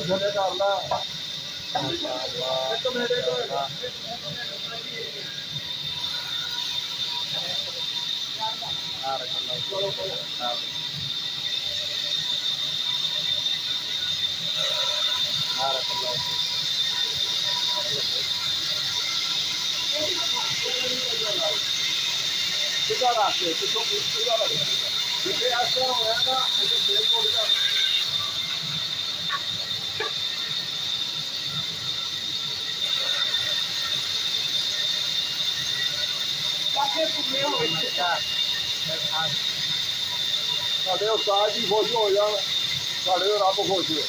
ਥੱਲੇ ਕਰ ਲਾ ਇੱਕ ਮੇਰੇ ਕੋਲ सीधा रास्ते तो सीधा लगेगा जिसे ऐसा होया ना मुझे ब्रेक हो गया काफी घूमे हो इसका साढ़े उस्ताद जी खुश हो जाए साढ़े रब खुश हो